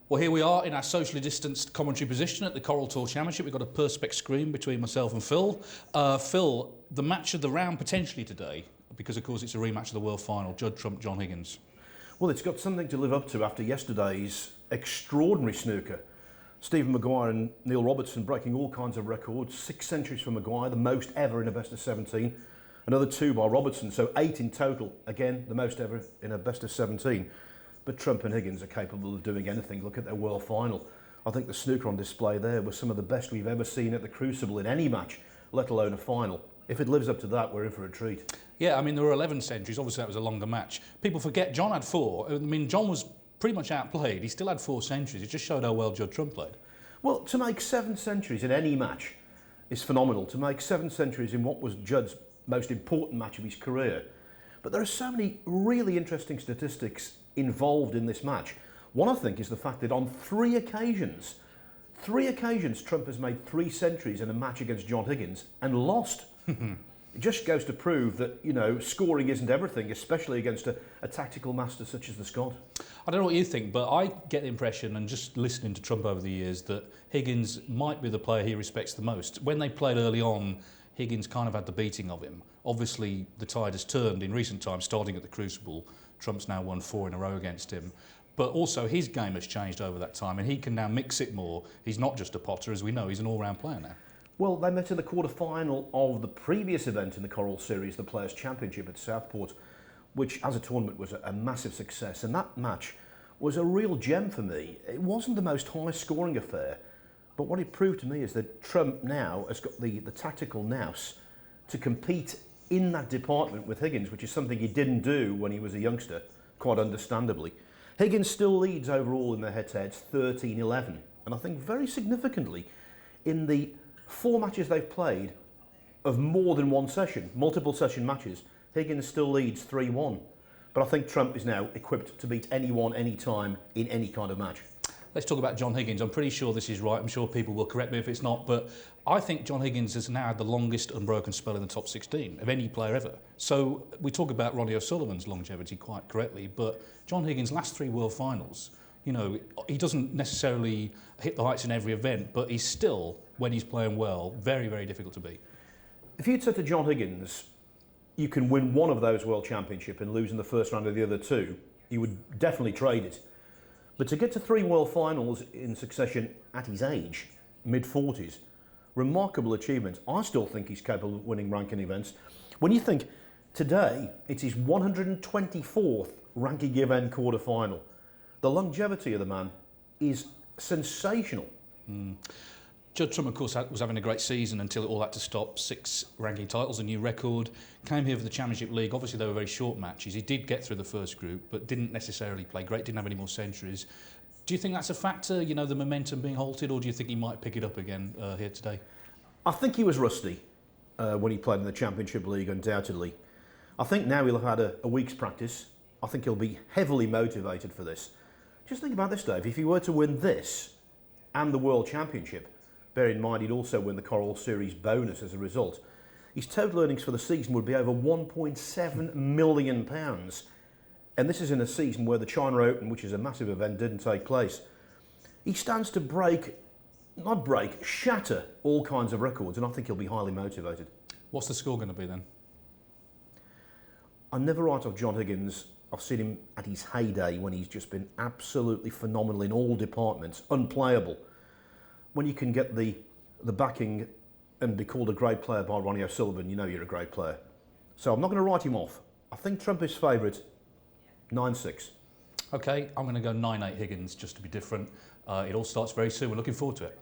Well, here we are in our socially distanced commentary position at the Coral Tour Championship. We've got a Perspex screen between myself and Phil. Phil, the match of the round potentially today, because of course it's a rematch of the World Final, Judd Trump, John Higgins. Well, it's got something to live up to after yesterday's extraordinary snooker. Stephen Maguire and Neil Robertson breaking all kinds of records. 6 centuries for Maguire, the most ever in a best of 17. Another 2 by Robertson, so 8 in total. Again, the most ever in a best of 17. But Trump and Higgins are capable of doing anything. Look at their World Final. I think the snooker on display there was some of the best we've ever seen at the Crucible in any match, let alone a final. If it lives up to that, we're in for a treat. Yeah, I mean, there were 11 centuries. Obviously, that was a longer match. People forget John had 4. I mean, John was pretty much outplayed. He still had 4 centuries. It just showed how well Judd Trump played. Well, to make 7 centuries in any match is phenomenal. To make 7 centuries in what was Judd's most important match of his career. But there are so many really interesting statistics involved in this match. One, I think, is the fact that on 3 occasions, Trump has made 3 centuries in a match against John Higgins and lost. It just goes to prove that, you know, scoring isn't everything, especially against a tactical master such as the Scot. I don't know what you think, but I get the impression, and just listening to Trump over the years, that Higgins might be the player he respects the most. When they played early on, Higgins kind of had the beating of him. Obviously, the tide has turned in recent times, starting at the Crucible. Trump's now won 4 in a row against him. But also, his game has changed over that time, and he can now mix it more. He's not just a potter, as we know, he's an all-round player now. Well, they met in the quarter-final of the previous event in the Coral Series, the Players' Championship at Southport, which as a tournament was a massive success. And that match was a real gem for me. It wasn't the most high-scoring affair, but what it proved to me is that Trump now has got the tactical nous to compete in that department with Higgins, which is something he didn't do when he was a youngster, quite understandably. Higgins still leads overall in the head-to-heads 13-11, and I think very significantly in the 4 matches they've played of more than 1 session, multiple session matches, Higgins still leads 3-1. But I think Trump is now equipped to beat anyone, anytime, in any kind of match. Let's talk about John Higgins. I'm pretty sure this is right. I'm sure people will correct me if it's not, but I think John Higgins has now had the longest unbroken spell in the top 16 of any player ever. So we talk about Ronnie O'Sullivan's longevity quite correctly, but John Higgins' last 3 World Finals, you know, he doesn't necessarily hit the heights in every event, but he's still, when he's playing well, very, very difficult to beat. If you'd said to John Higgins, you can win one of those World Championship and lose in the first round of the other 2, he would definitely trade it. But to get to 3 World Finals in succession at his age, mid-40s, remarkable achievement. I still think he's capable of winning ranking events. When you think today, it's his 124th ranking event quarter-final. The longevity of the man is sensational. Judd Trump, of course, was having a great season until it all had to stop. 6 ranking titles, a new record. Came here for the Championship League. Obviously, they were very short matches. He did get through the first group, but didn't necessarily play great, didn't have any more centuries. Do you think that's a factor, you know, the momentum being halted, or do you think he might pick it up again here today? I think he was rusty when he played in the Championship League, undoubtedly. I think now he'll have had a week's practice. I think he'll be heavily motivated for this. Just think about this, Dave. If he were to win this and the World Championship, bear in mind he'd also win the Coral Series bonus as a result, his total earnings for the season would be over £1.7 million. And this is in a season where the China Open, which is a massive event, didn't take place. He stands to shatter all kinds of records, and I think he'll be highly motivated. What's the score going to be then? I never write off John Higgins. I've seen him at his heyday when he's just been absolutely phenomenal in all departments, unplayable. When you can get the backing and be called a great player by Ronnie O'Sullivan, you know you're a great player. So I'm not going to write him off. I think Trump is favourite, 9-6. OK, I'm going to go 9-8 Higgins, just to be different. It all starts very soon. We're looking forward to it.